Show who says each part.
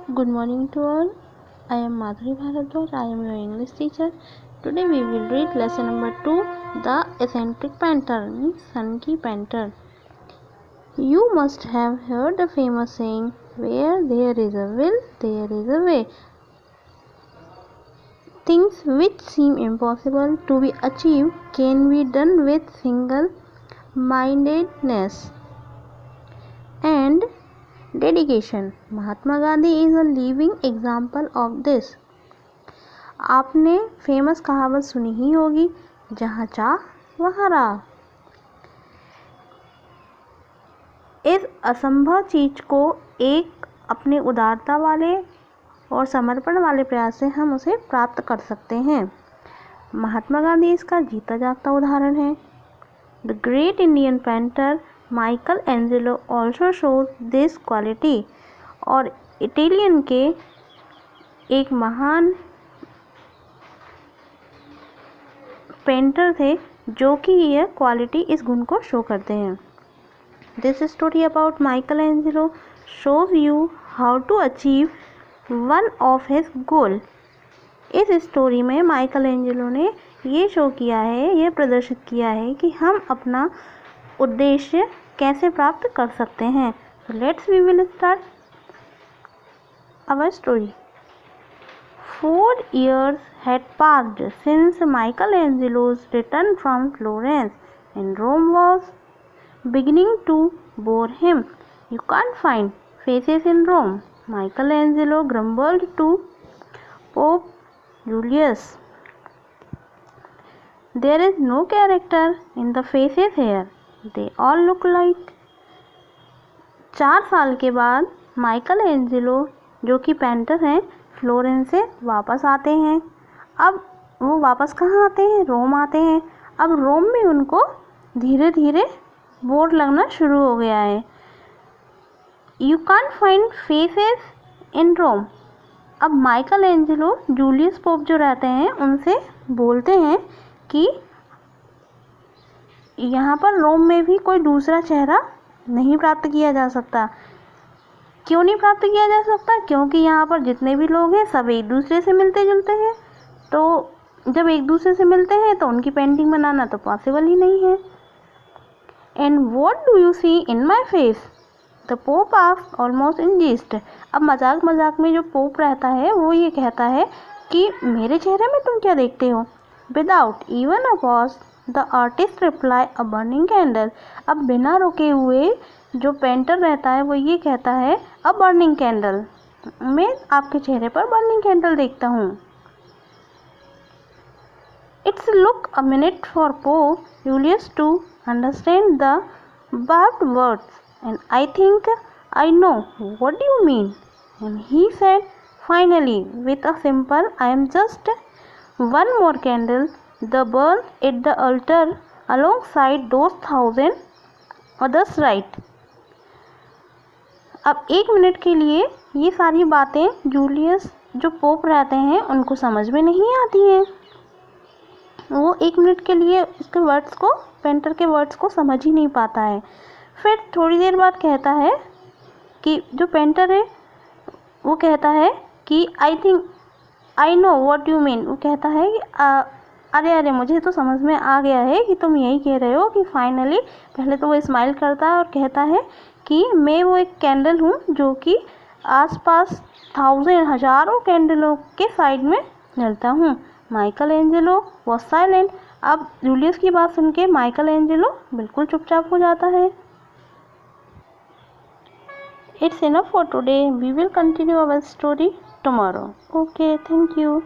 Speaker 1: Good morning to all. I am Madhuri Bharadwaj. I am your English teacher. Today we will read lesson number 2, The Eccentric Painter, means Sunky Painter. You must have heard the famous saying, where there is a will, there is a way. Things which seem impossible to be achieved can be done with single-mindedness and dedication. Mahatma Gandhi is a living example of this. आपने famous कहावत सुनी ही होगी, जहाँ चाह वहाँ राह. इस असंभव चीज को एक अपने उदारता वाले और समर्पण वाले प्रयास से हम उसे प्राप्त कर सकते हैं. महात्मा गांधी इसका जीता जागता उदाहरण है. The great Indian painter Michael Angelo also shows this quality. और इटालियन के एक महान पेंटर थे जो कि यह क्वालिटी, इस गुण को शो करते हैं. This story about Michelangelo shows you how to achieve one of his goal. इस स्टोरी में माइकल एंजेलो ने ये शो किया है, ये प्रदर्शित किया है कि हम अपना उद्देश्य कैसे प्राप्त कर सकते हैं. Let's we will start our story. 4 years had passed since Michelangelo's return from Florence, and Rome was beginning to bore him. You can't find faces in Rome, Michelangelo grumbled to Pope Julius. There is no character in the faces here. They all look like. 4 साल के बाद Michael Angelo, जो कि painter हैं, Florence से वापस आते हैं. अब वो वापस कहाँ आते हैं? रोम आते हैं. अब रोम में उनको धीरे धीरे बोर लगना शुरू हो गया है. यू कांट फाइंड फेसेस इन रोम. अब माइकल एंजेलो जूलियस पोप जो रहते हैं उनसे बोलते हैं कि यहाँ पर रोम में भी कोई दूसरा चेहरा नहीं प्राप्त किया जा सकता. क्यों नहीं प्राप्त किया जा सकता? क्योंकि यहाँ पर जितने भी लोग हैं सब एक दूसरे से मिलते जुलते हैं. तो जब एक दूसरे से मिलते हैं तो उनकी पेंटिंग बनाना तो पॉसिबल ही नहीं है. And what do you see in my face? The pope asked almost in jest. अब मजाक मजाक में जो पोप रहता है वो ये कहता है कि मेरे चेहरे में तुम क्या देखते हो? Without even a pause the artist reply a burning candle. अब बिना रुके हुए जो पेंटर रहता है वो ये कहता है अ बर्निंग कैंडल. मैं आपके चेहरे पर बर्निंग कैंडल देखता हूँ. It's look a minute for pope Julius to understand the barbed words, and I think I know what you mean. And he said finally with a simple, I am just one more candle the burn at the altar alongside those 1,000 others, right? अब 1 minute के लिए ये सारी बातें Julius जो pope रहते हैं उनको समझ में नहीं आती हैं. वो 1 मिनट के लिए उसके वर्ड्स को, पेंटर के वर्ड्स को समझ ही नहीं पाता है. फिर थोड़ी देर बाद कहता है कि जो पेंटर है वो कहता है कि I think I know what you mean. वो कहता है कि अरे मुझे तो समझ में आ गया है कि तुम यही कह रहे हो कि फाइनली. पहले तो वो स्माइल करता है और कहता है कि मैं वो एक कैंडल हूँ जो कि आसपास हज़ारों कैंडलों के साइड में जलता हूँ. Michael Angelo was silent. अब जूलियस की बात सुन के माइकल एंजेलो बिल्कुल चुपचाप हो जाता है. It's enough for today. We will continue our story tomorrow. Okay, thank you.